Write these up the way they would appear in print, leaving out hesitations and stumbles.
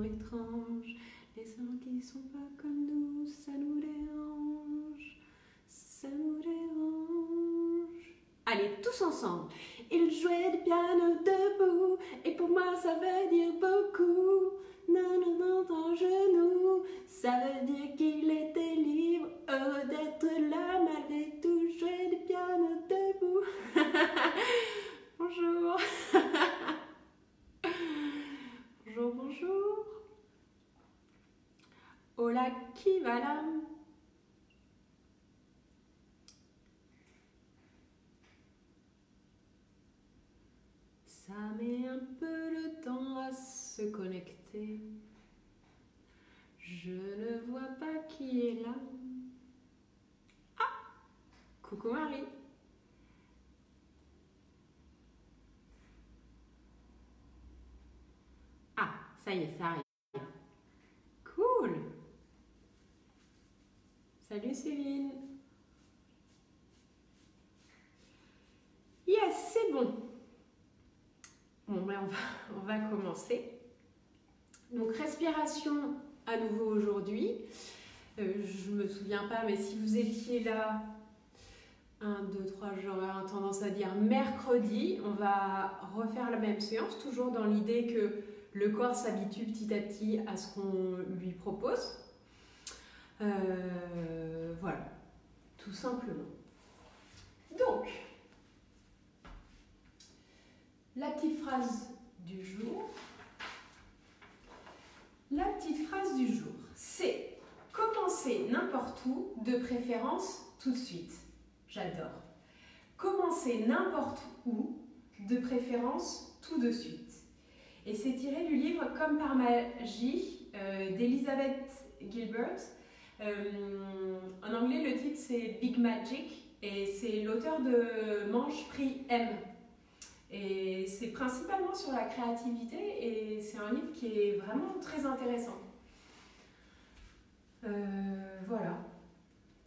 Étrange, les gens qui sont pas comme nous, ça nous dérange, ça nous dérange. Allez, tous ensemble. Il jouait du piano debout, et pour moi ça veut dire beaucoup. Non, non, non, ton genou, ça veut dire qu'il était libre, heureux d'être là malgré tout. Jouer du piano debout. Bonjour. Bonjour, bonjour. Hola, qui va là? Ça met un peu le temps à se connecter. Je ne vois pas qui est là. Ah! Coucou Marie. Ah, ça y est, ça arrive. Cool. Salut Céline. Yes, c'est bon. Bon, ben on va commencer. Donc, respiration à nouveau aujourd'hui. Je ne me souviens pas, mais si vous étiez là, 1, 2, 3, j'aurais tendance à dire mercredi, on va refaire la même séance, toujours dans l'idée que le corps s'habitue petit à petit à ce qu'on lui propose. Voilà, tout simplement. Donc, la petite phrase du jour. La petite phrase du jour, c'est commencer n'importe où, de préférence tout de suite. J'adore. Commencer n'importe où, de préférence tout de suite. Et c'est tiré du livre Comme par magie d'Elizabeth Gilbert. En anglais, le titre c'est Big Magic et c'est l'auteur de Mange, Prie, Aime. Et c'est principalement sur la créativité et c'est un livre qui est vraiment très intéressant. Voilà.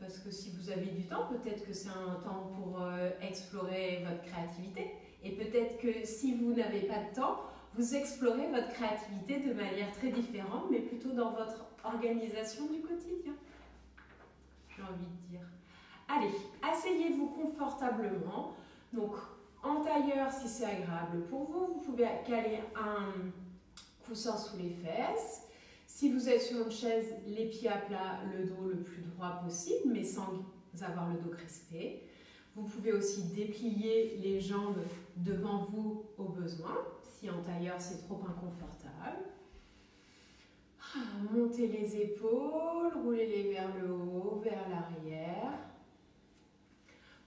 Parce que si vous avez du temps, peut-être que c'est un temps pour explorer votre créativité. Et peut-être que si vous n'avez pas de temps, vous explorez votre créativité de manière très différente, mais plutôt dans votre organisation du quotidien. J'ai envie de dire. Allez, asseyez-vous confortablement. Donc, en tailleur, si c'est agréable pour vous, vous pouvez caler un coussin sous les fesses. Si vous êtes sur une chaise, les pieds à plat, le dos le plus droit possible, mais sans avoir le dos crispé. Vous pouvez aussi déplier les jambes devant vous au besoin, si en tailleur c'est trop inconfortable. Montez les épaules, roulez-les vers le haut, vers l'arrière.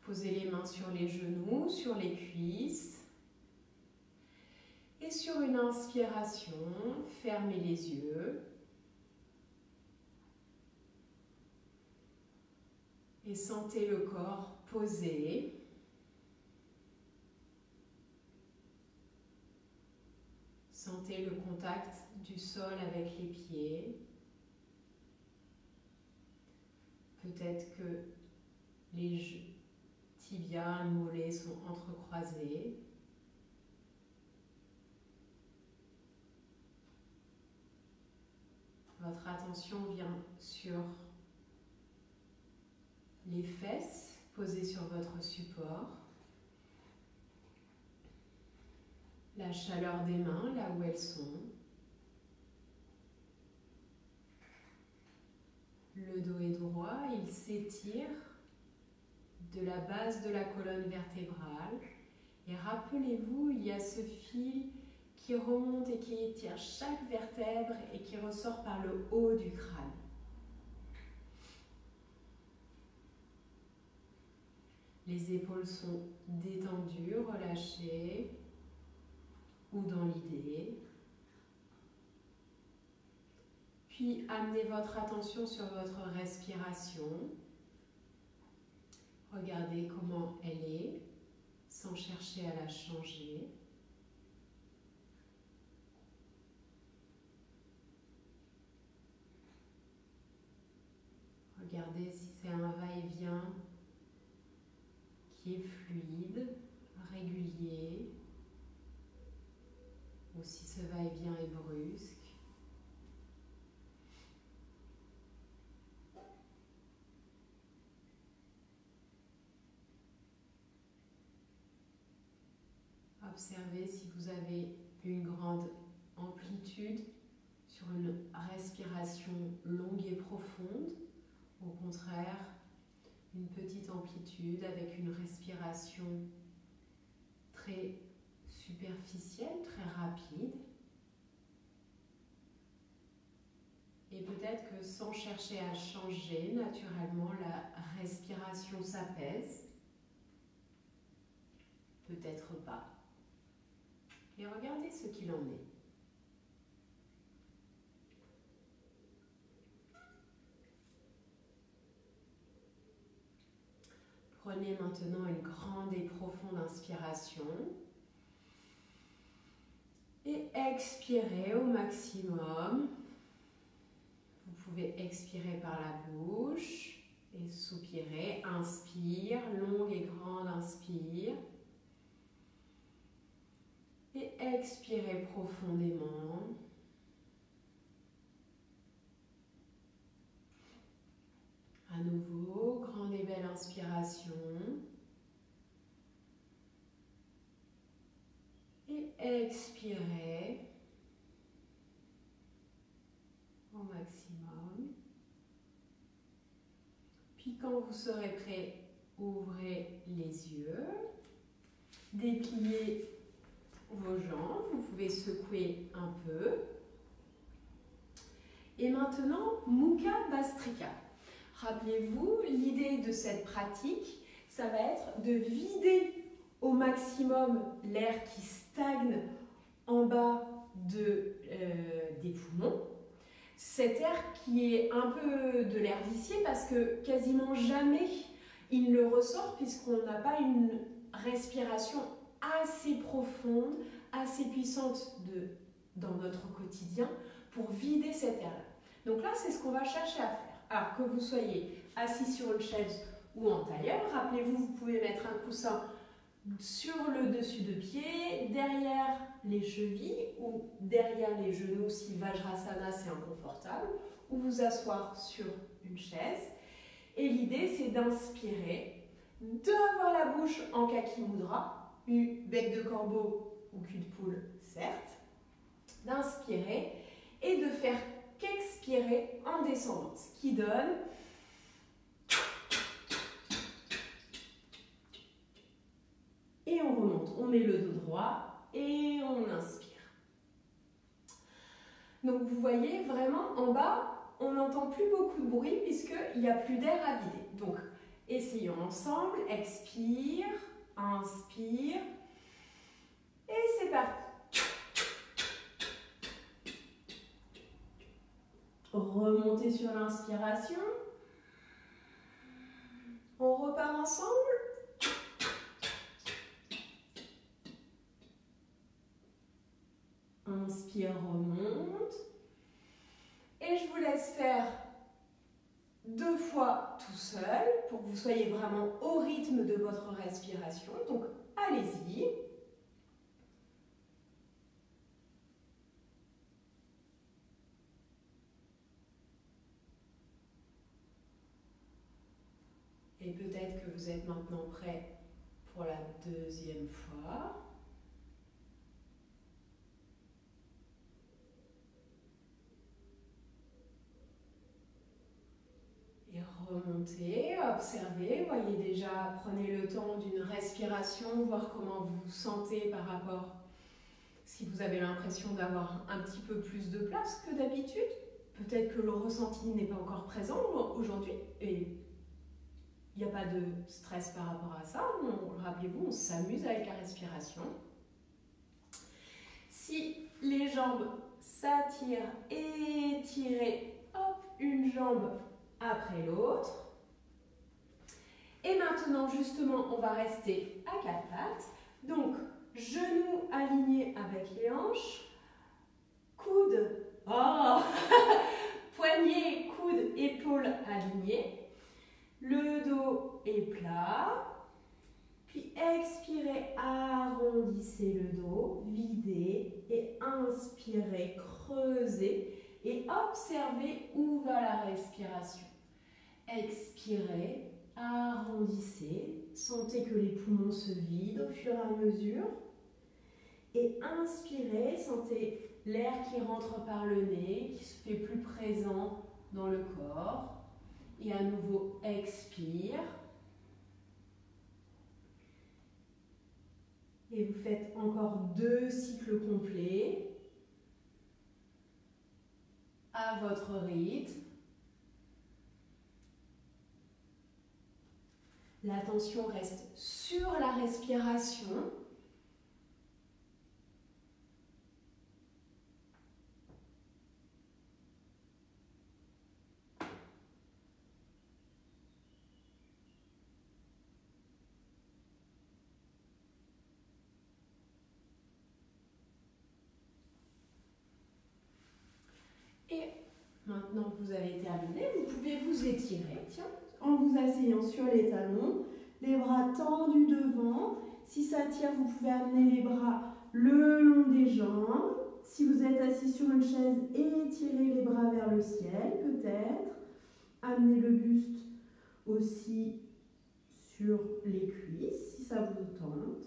Posez les mains sur les genoux, sur les cuisses. Et sur une inspiration, fermez les yeux. Et sentez le corps posé. Sentez le contact du sol avec les pieds. Peut-être que les tibias et mollets sont entrecroisés. Votre attention vient sur les fesses posées sur votre support. La chaleur des mains, là où elles sont. Le dos est droit, il s'étire de la base de la colonne vertébrale. Et rappelez-vous, il y a ce fil qui remonte et qui étire chaque vertèbre et qui ressort par le haut du crâne. Les épaules sont détendues, relâchées, ou dans l'idée. Puis amenez votre attention sur votre respiration. Regardez comment elle est, sans chercher à la changer. Regardez si c'est un va-et-vient qui est fluide, régulier, ou si ce va-et-vient est brusque. Observez si vous avez une grande amplitude sur une respiration longue et profonde. Au contraire, une petite amplitude avec une respiration très superficielle, très rapide. Et peut-être que sans chercher à changer, naturellement, la respiration s'apaise. Peut-être pas. Et regardez ce qu'il en est. Prenez maintenant une grande et profonde inspiration. Et expirez au maximum. Vous pouvez expirer par la bouche et soupirer. Inspire, longue et grande inspire. Et expirez profondément. À nouveau, grande et belle inspiration. Et expirez au maximum. Puis quand vous serez prêt, ouvrez les yeux. Dépliez vos jambes. Vous pouvez secouer un peu. Et maintenant, Mukha Bhastrika. Rappelez-vous, l'idée de cette pratique, ça va être de vider au maximum l'air qui stagne en bas des poumons. Cet air qui est un peu de l'air vicié parce que quasiment jamais il ne ressort puisqu'on n'a pas une respiration assez profonde, assez puissante dans notre quotidien pour vider cet air-là. Donc là, c'est ce qu'on va chercher à faire. Alors que vous soyez assis sur une chaise ou en tailleur, rappelez-vous, vous pouvez mettre un coussin sur le dessus de pied, derrière les chevilles ou derrière les genoux si Vajrasana c'est inconfortable, ou vous asseoir sur une chaise. Et l'idée c'est d'inspirer, d'avoir la bouche en Kaki Mudra, bec de corbeau ou cul de poule certes, d'inspirer et de faire qu'expirer en descendant, ce qui donne et on remonte, on met le dos droit et on inspire. Donc vous voyez vraiment en bas, on n'entend plus beaucoup de bruit puisqu'il n'y a plus d'air à vider. Donc essayons ensemble, expire, inspire et c'est parti. Remontez sur l'inspiration. On repart ensemble. Inspire, remonte. Et je vous laisse faire 2 fois tout seul pour que vous soyez vraiment au rythme de votre respiration. Donc, allez-y. Et peut-être que vous êtes maintenant prêt pour la 2e fois. Et remontez, observez, voyez déjà, prenez le temps d'une respiration, voir comment vous vous sentez par rapport, si vous avez l'impression d'avoir un petit peu plus de place que d'habitude. Peut-être que le ressenti n'est pas encore présent aujourd'hui et il n'y a pas de stress par rapport à ça. Rappelez-vous, on s'amuse avec la respiration. Si les jambes s'attirent, étirez, hop, une jambe après l'autre. Et maintenant, justement, on va rester à 4 pattes. Donc, genoux alignés avec les hanches, coudes, poignets, coudes, épaules alignées. Le dos est plat. Puis expirez, arrondissez le dos, videz et inspirez, creusez et observez où va la respiration. Expirez, arrondissez, sentez que les poumons se vident au fur et à mesure. Et inspirez, sentez l'air qui rentre par le nez, qui se fait plus présent dans le corps. Et à nouveau, expire. Et vous faites encore 2 cycles complets à votre rythme. L'attention reste sur la respiration. Et maintenant que vous avez terminé, vous pouvez vous étirer, tiens, en vous asseyant sur les talons, les bras tendus devant. Si ça tire, vous pouvez amener les bras le long des jambes. Si vous êtes assis sur une chaise, étirez les bras vers le ciel, peut-être. Amenez le buste aussi sur les cuisses, si ça vous tente.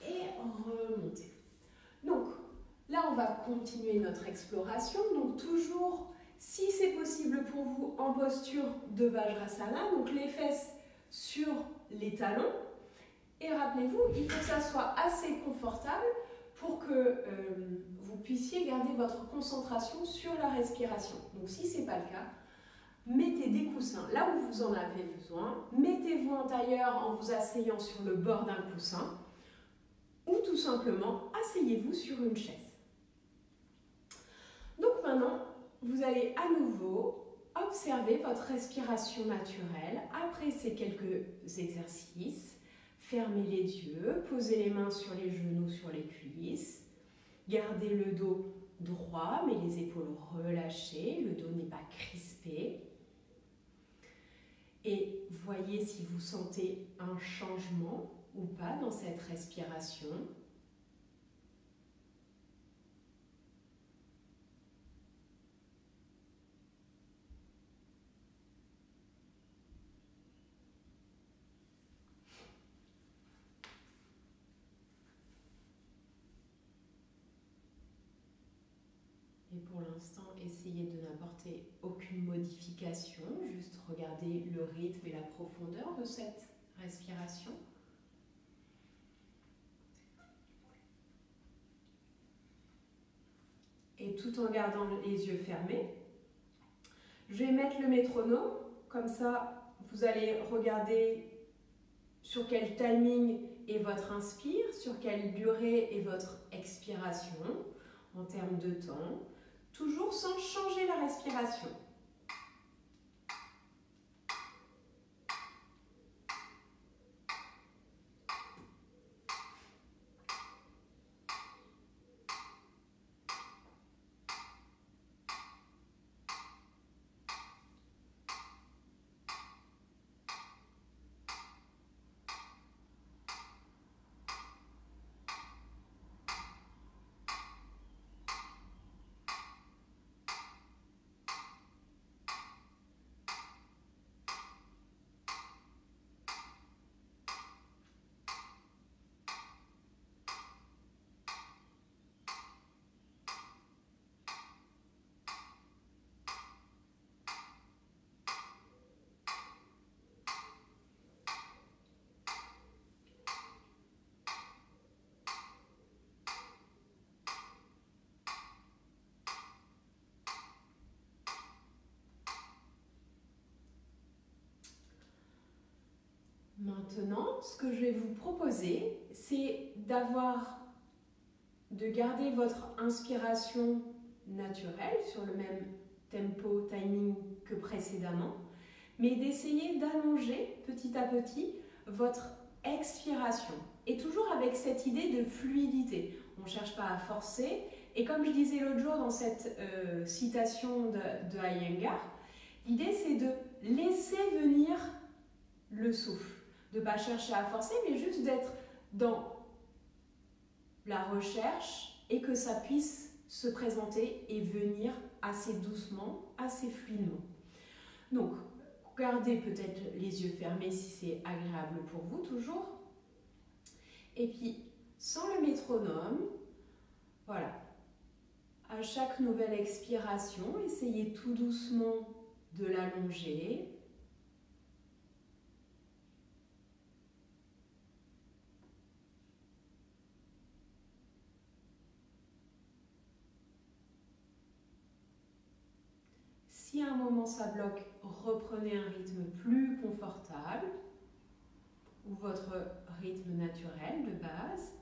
Et remontez. Donc, là, on va continuer notre exploration. Donc, toujours, si c'est possible pour vous, en posture de Vajrasana. Donc, les fesses sur les talons. Et rappelez-vous, il faut que ça soit assez confortable pour que vous puissiez garder votre concentration sur la respiration. Donc, si ce n'est pas le cas, mettez des coussins là où vous en avez besoin. Mettez-vous en tailleur en vous asseyant sur le bord d'un coussin. Ou tout simplement, asseyez-vous sur une chaise. Donc maintenant, vous allez à nouveau observer votre respiration naturelle après ces quelques exercices. Fermez les yeux, posez les mains sur les genoux, sur les cuisses. Gardez le dos droit, mais les épaules relâchées. Le dos n'est pas crispé. Et voyez si vous sentez un changement ou pas dans cette respiration. Et pour l'instant, essayez de n'apporter aucune modification, juste regardez le rythme et la profondeur de cette respiration. Et tout en gardant les yeux fermés, je vais mettre le métronome, comme ça vous allez regarder sur quel timing est votre inspire, sur quelle durée est votre expiration en termes de temps, toujours sans changer la respiration. Maintenant, ce que je vais vous proposer, c'est de garder votre inspiration naturelle sur le même tempo, timing que précédemment, mais d'essayer d'allonger petit à petit votre expiration. Et toujours avec cette idée de fluidité. On ne cherche pas à forcer. Et comme je disais l'autre jour dans cette citation de Iyengar, l'idée c'est de laisser venir le souffle. De ne pas chercher à forcer, mais juste d'être dans la recherche et que ça puisse se présenter et venir assez doucement, assez fluidement. Donc, gardez peut-être les yeux fermés si c'est agréable pour vous toujours. Et puis, sans le métronome, voilà. À chaque nouvelle expiration, essayez tout doucement de l'allonger. Si à un moment ça bloque, reprenez un rythme plus confortable ou votre rythme naturel de base.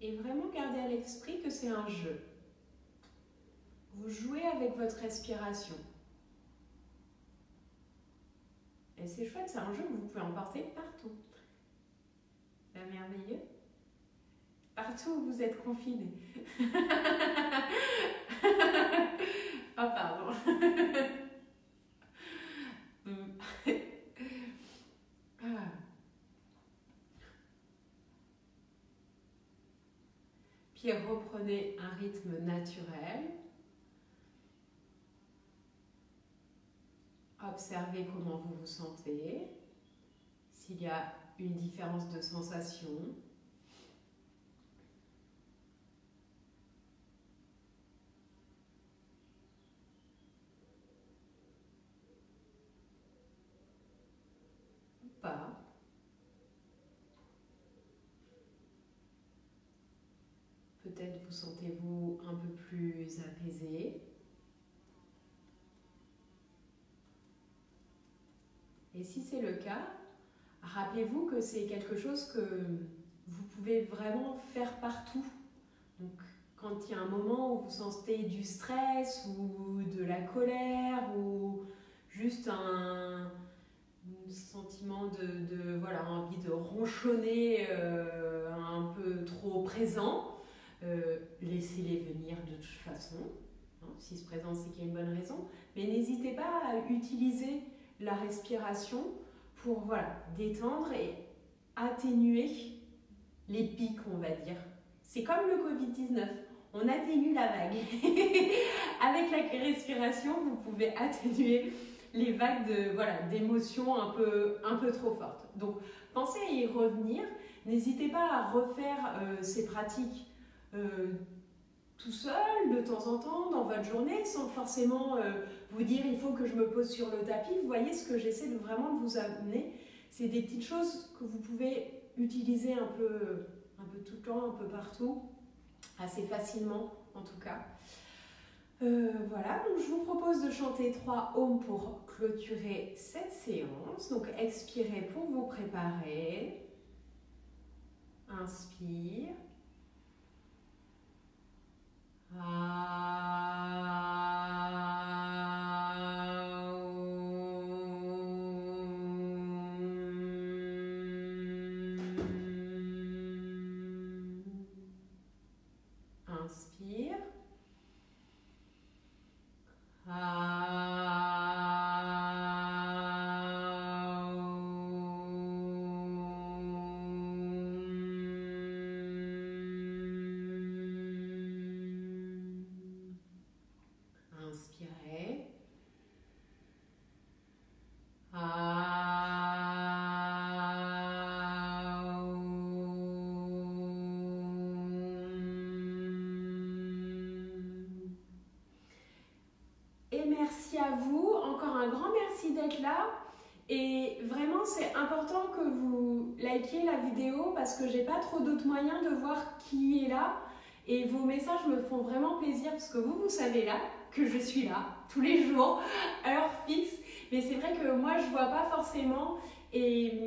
Et vraiment garder à l'esprit que c'est un jeu. Vous jouez avec votre respiration. Et c'est chouette, c'est un jeu que vous pouvez emporter partout. C'est merveilleux. Partout où vous êtes confiné. Oh pardon. Ah. Puis reprenez un rythme naturel. Observez comment vous vous sentez, s'il y a une différence de sensation. Ou pas. Peut-être vous sentez-vous un peu plus apaisé. Et si c'est le cas, rappelez-vous que c'est quelque chose que vous pouvez vraiment faire partout. Donc, quand il y a un moment où vous sentez du stress ou de la colère ou juste un sentiment voilà, envie de ronchonner un peu trop présent, laissez-les venir de toute façon. S'ils se présentent, c'est qu'il y a une bonne raison. Mais n'hésitez pas à utiliser la respiration pour voilà, détendre et atténuer les pics, on va dire. C'est comme le Covid-19, on atténue la vague. Avec la respiration, vous pouvez atténuer les vagues d'émotions un peu trop fortes. Donc, pensez à y revenir. N'hésitez pas à refaire ces pratiques tout seul, de temps en temps, dans votre journée, sans forcément vous dire il faut que je me pose sur le tapis. Vous voyez ce que j'essaie vraiment de vous amener. C'est des petites choses que vous pouvez utiliser un peu tout le temps, un peu partout, assez facilement en tout cas. Voilà, donc je vous propose de chanter 3 ohms pour clôturer cette séance. Donc expirez pour vous préparer. Inspire. Inspire. Inspirez. Et merci à vous, encore un grand merci d'être là. Et vraiment, c'est important que vous likiez la vidéo parce que j'ai pas trop d'autres moyens de voir qui est là. Et vos messages me font vraiment plaisir parce que vous savez là que je suis là tous les jours, à heure fixe. Mais c'est vrai que moi, je vois pas forcément. Et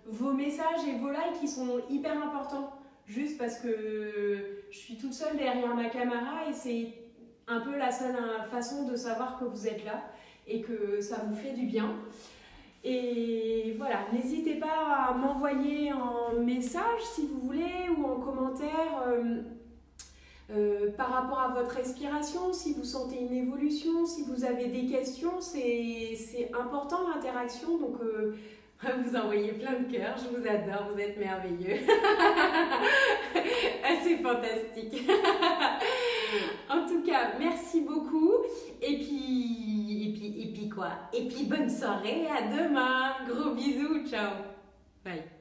vos messages et vos likes, ils sont hyper importants. Juste parce que je suis toute seule derrière ma caméra et c'est un peu la seule façon de savoir que vous êtes là et que ça vous fait du bien. Et voilà, n'hésitez pas à m'envoyer en message si vous voulez ou en commentaire par rapport à votre respiration, si vous sentez une évolution, si vous avez des questions, c'est important l'interaction. Donc, vous envoyez plein de cœurs, je vous adore, vous êtes merveilleux. C'est fantastique. En tout cas, merci beaucoup. Et puis quoi? Et puis bonne soirée, à demain. Gros bisous, ciao. Bye.